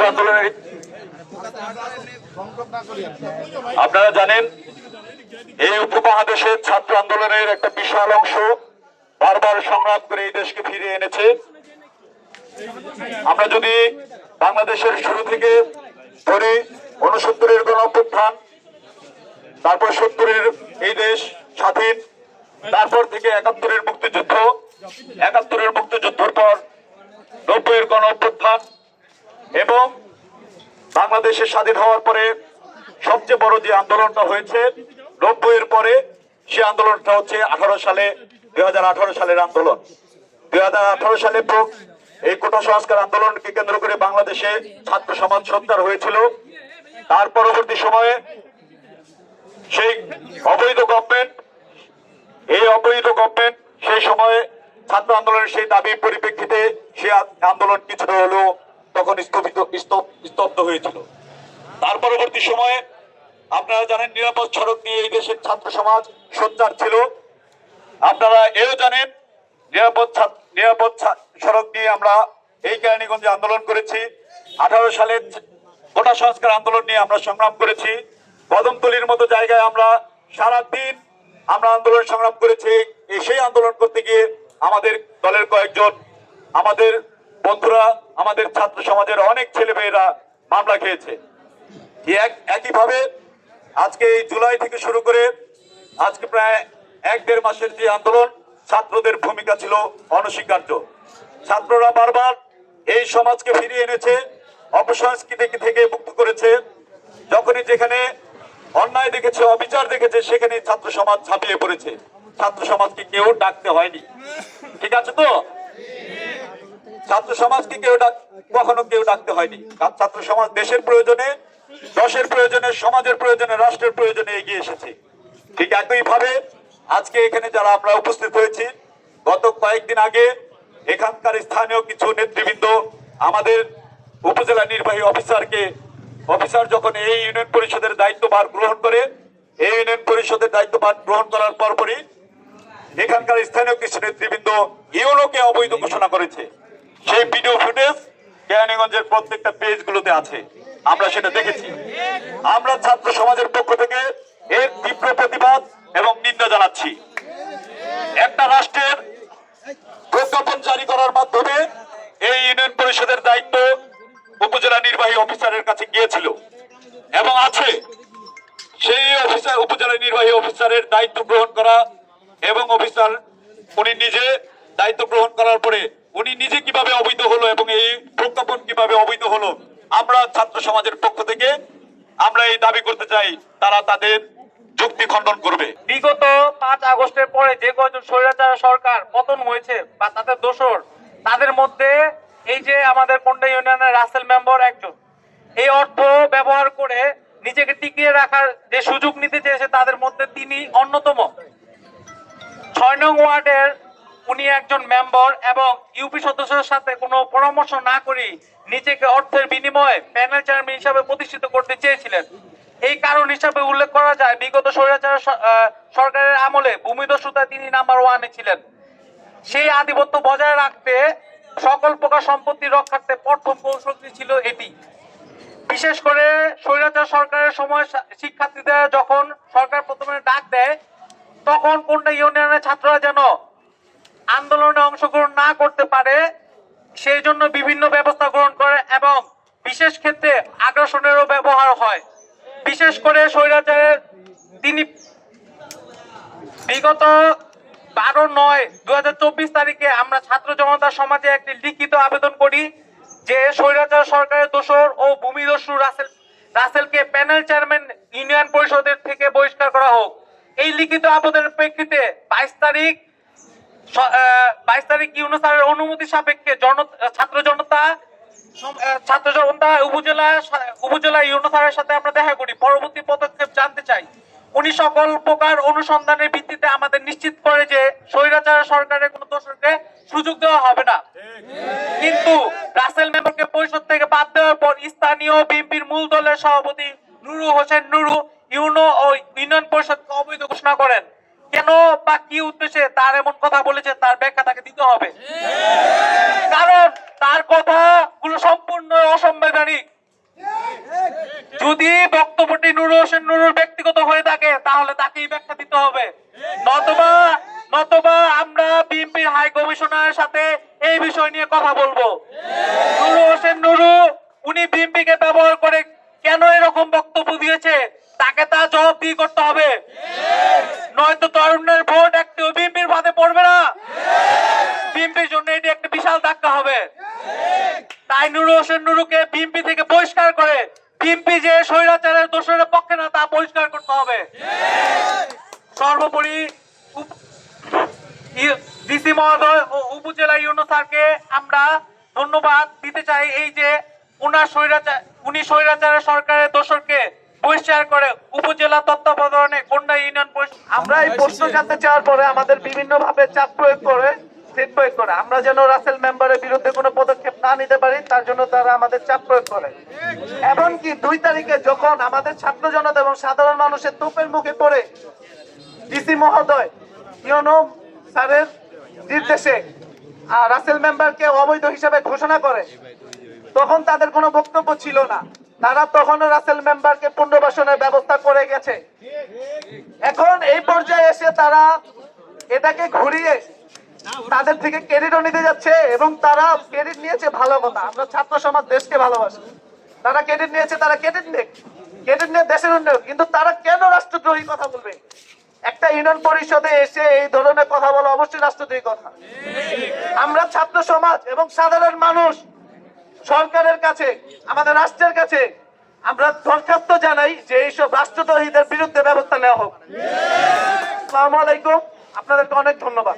আন্দোলনের আপনারা জানেন এই উপমহাদেশের ছাত্র আন্দোলনের একটা বিশাল অংশ বারবার সংগ্রাম করে এই দেশকে ফিরিয়ে এনেছে। আমরা যদি বাংলাদেশের শুরু থেকে ধরে 69-এর গণঅভ্যুত্থান, তারপর 70-এর এই দেশ স্বাধীন, তারপর থেকে 71-এর মুক্তিযুদ্ধ, 71-এর মুক্তিযুদ্ধের পর 90-এর গণঅভ্যুত্থান এবং বাংলাদেশে স্বাধীন হওয়ার পরে সবচেয়ে বড় যে আন্দোলনটা হয়েছে 90-এর পরে, সে আন্দোলনটা হচ্ছে 2018 সালের আন্দোলন। 2018 সালে এই কোটা সংস্কার আন্দোলনকে কেন্দ্র করে বাংলাদেশে ছাত্র সমাজ সত্যার হয়েছিল। তার পরবর্তী সময়ে সেই অবৈধ গভর্নমেন্ট সেই সময়ে ছাত্র আন্দোলনের সেই দাবির পরিপ্রেক্ষিতে সেই আন্দোলন কিছুটা হলেও তখন স্তব্ধ হয়েছিল। তার পরবর্তী সময়ে আপনারা জানেন নিরাপদ সড়ক নিয়ে এই দেশের ছাত্র সমাজ সোচ্চার ছিল। আপনারা এও জানেন নিরাপদ সড়ক নিয়ে আমরা এই কেরানীগঞ্জে আন্দোলন করেছি। 18 সালের কোটা সংস্কার আন্দোলন নিয়ে আমরা সংগ্রাম করেছি। কদমতলীর মতো জায়গায় আমরা সারাদিন আমরা আন্দোলন সংগ্রাম করেছি। সেই আন্দোলন করতে গিয়ে আমাদের দলের কয়েকজন, আমাদের বন্ধুরা, আমাদের ছাত্র সমাজের অনেক ছেলেমেয়েরা মামলা খেয়েছে। একইভাবে আজকে এই জুলাই থেকে শুরু করে আজকে প্রায় 1-1.5 মাসের যে আন্দোলন, ছাত্রদের ভূমিকা ছিল অনস্বীকার্য। ছাত্ররা বারবার এই সমাজকে ফিরিয়ে এনেছে, অপসংস্কৃতি থেকে মুক্ত করেছে। যখনই যেখানে অন্যায় দেখেছে, অবিচার দেখেছে, সেখানে ছাত্র সমাজ ঝাঁপিয়ে পড়েছে। ছাত্র সমাজকে কেউ ডাকতে হয়নি, ঠিক আছে তো? ছাত্র সমাজকে কখনো কেউ ডাকতে হয়নি। ছাত্র সমাজ দেশের প্রয়োজনে, দশের প্রয়োজনে, সমাজের প্রয়োজনে, রাষ্ট্রের প্রয়োজনে এগিয়ে এসেছে। ঠিক একইভাবে আজকে এখানে যারা আমরা উপস্থিত হয়েছি, গত কয়েকদিন আগে এখানকার স্থানীয় কিছু নেতৃবৃন্দ আমাদের উপজেলা নির্বাহী অফিসার যখন এই ইউনিয়ন পরিষদের দায়িত্বভার গ্রহণ করে, এই ইউনিয়ন পরিষদের দায়িত্বভার গ্রহণ করার পরপরই এখানকার স্থানীয় কিছু নেতৃবৃন্দ ইউনোকে অবৈধ ঘোষণা করেছে। সেই ভিডিও ফুটেজ কেরানীগঞ্জের প্রত্যেকটা পেজগুলোতে আছে, আমরা সেটা দেখেছি। আমরা ছাত্র সমাজের পক্ষ থেকে এর তীব্র প্রতিবাদ এবং নিন্দা জানাচ্ছি। একটা রাষ্ট্রের প্রজ্ঞাপন জারি করার মাধ্যমে এই ইউনিয়ন পরিষদের দায়িত্ব উপজেলা নির্বাহী অফিসারের কাছে গিয়েছিল এবং আছে। সেই উপজেলা নির্বাহী অফিসারের দায়িত্ব গ্রহণ করা এবং উনি নিজে দায়িত্ব গ্রহণ করার পরে উনি নিজে কিভাবে অবৈধ হলো এবং এই প্রজ্ঞাপন কিভাবে অবৈধ হলো, আমরা ছাত্র সমাজের পক্ষ থেকে আমরা এই দাবি করতে চাই তারা তাদের যুক্তি খণ্ডন করবে। বিগত 5 আগস্টের পরে যে কয়জন স্বৈরাচার সরকার পতন হয়েছে বা তাদের দোসর, তাদের মধ্যে এই যে আমাদের কোন্ডা ইউনিয়নের রাসেল মেম্বার একজন, এই অর্থ ব্যবহার করে নিজেকে টিকিয়ে রাখার যে সুযোগ নিতে চেয়েছে তাদের মধ্যে তিনি অন্যতম। 6 নং ওয়ার্ডের উনি একজন মেম্বার এবং ইউপি সদস্যদের সাথে কোনো পরামর্শ না করে নিজেকে অর্থের বিনিময়ে প্যানেল চেয়ারম্যান হিসাবে প্রতিষ্ঠিত করতে চেয়েছিলেন। এই কারণ হিসাবে উল্লেখ করা যায় বিগত স্বৈরাচার সরকারের আমলে ভূমিদস্যুতায় তিনি নাম্বার 1-এ ছিলেন। সেই আধিপত্য বজায় রাখতে সকল প্রকার সম্পত্তি রক্ষার্থে প্রথম কৌশলটি ছিল এটি। বিশেষ করে স্বৈরাচার সরকারের সময় শিক্ষার্থীদের যখন সরকার প্রথমে ডাক দেয়, তখন কোন্ডা ইউনিয়নের ছাত্ররা যেন আন্দোলনে অংশগ্রহণ না করতে পারে সেই জন্য বিভিন্ন ব্যবস্থা গ্রহণ করে এবং বিশেষ ক্ষেত্রে আগ্রাসনেরও ব্যবহার হয়। বিশেষ করে স্বৈরাচারের তিনি বিগত 12/9/2024 তারিখে আমরা ছাত্র জনতা সমাজে একটি লিখিত আবেদন করি যে স্বৈরাচার সরকারের দোসর ও ভূমিদস্যু রাসেলকে প্যানেল চেয়ারম্যান ইউনিয়ন পরিষদের থেকে বহিষ্কার করা হোক। এই লিখিত আবেদনের প্রেক্ষিতে 22 তারিখ ইউনূস স্যারের অনুমতি সাপেক্ষে ছাত্র জনতা উপজেলা ইউনূস স্যারের সাথে আমরা দেখা করি, পরবর্তী পদক্ষেপ জানতে চাই। উনি সকল প্রকার অনুসন্ধানের ভিত্তিতে আমাদের নিশ্চিত করে যে স্বৈরাচার সরকারের কোনো দোষরকে সুযোগ দেওয়া হবে না। কিন্তু রাসেল মেম্বারকে পরিষদ থেকে বাদ দেওয়ার পর স্থানীয় বিএনপির মূল দলের সভাপতি নুরু হোসেন নুরু ইউনো ও ইউনিয়ন পরিষদকে অবৈধ ঘোষণা করেন। কেন বা কি উদ্দেশ্যে তার এমন কথা বলেছে তার ব্যাখ্যা তাকে দিতে হবে, কারণ তার কথাগুলো সম্পূর্ণ অসাংবিধানিক। যদি বক্তব্যটি নুরুল হোসেন নুরুর ব্যক্তিগত হয়ে থাকে তাহলে তাকেই ব্যাখ্যা দিতে হবে, নতুবা নতুবা আমরা বিএনপির হাই কমিশনারের সাথে এই বিষয় নিয়ে কথা বলবো। নুরুল হোসেন নুরু উনি বিএনপিকে ব্যবহার করে কেন এরকম বক্তব্য দিয়েছে তাকে তা জবাবদিহি করতে হবে, নয়তো তরুণের ভোট একটিও বিএনপির ভাতে পড়বে না। বিএনপির জন্য এটি একটা বিশাল ধাক্কা হবে। তাই নুরুল হোসেন নুরুকে বিএনপি থেকে বহিষ্কার করে বিএনপি যে স্বৈরাচারের দোষরের পক্ষে না তা বহিষ্কার করতে হবে। সর্বোপরি ডিসি মহোদয় ও উপজেলা ইউনো স্যারকে আমরা ধন্যবাদ দিতে চাই, এই যে উনি স্বৈরাচারের সরকারের দোষরকে বহিষ্কার করে উপজেলা তত্ত্বাবধানে কোন্ডা ইউনিয়ন পরিষদ। আমরা এই প্রশ্ন জানতে চাওয়ার পরে আমাদের বিভিন্ন ভাবে চাপ প্রয়োগ করে সেট প্রয়োগ করে আমরা যেন রাসেল মেম্বারের বিরুদ্ধে কোনো পদক্ষেপ না নিতে পারি তার জন্য তারা আমাদের চাপ প্রয়োগ করে। এমনকি 2 তারিখে যখন আমাদের ছাত্র জনতা এবং সাধারণ মানুষের তোপের মুখে পড়ে ডিসি মহোদয় ইউনো স্যারের নির্দেশে রাসেল মেম্বারকে অবৈধ হিসাবে ঘোষণা করে, তখন তাদের কোনো বক্তব্য ছিল না। তারা তখনও রাসেল মেম্বারকে পুনর্বাসনের ব্যবস্থা করে গেছে। এখন এই পর্যায়ে এসে তারা এটাকে ঘুরিয়ে তাদের থেকে ক্রেডিটও নিতে যাচ্ছে, এবং তারা ক্রেডিট নিয়েছে ভালো কথা, আমরা ছাত্র সমাজ দেশকে ভালোবাসি, তারা ক্রেডিট নিয়েছে, তারা ক্রেডিট নিয়ে দেশের উন্নয়ন, কিন্তু তারা কেন রাষ্ট্রদ্রোহী কথা বলবে? একটা ইউনিয়ন পরিষদে এসে এই ধরনের কথা বলা অবশ্যই রাষ্ট্রদ্রোহী কথা। আমরা ছাত্র সমাজ এবং সাধারণ মানুষ সরকারের কাছে, আমাদের রাষ্ট্রের কাছে আমরা দরখাস্ত জানাই যে এইসব রাষ্ট্রদ্রোহীদের বিরুদ্ধে ব্যবস্থা নেওয়া হোক। আসসালামু আলাইকুম, আপনাদেরকে অনেক ধন্যবাদ।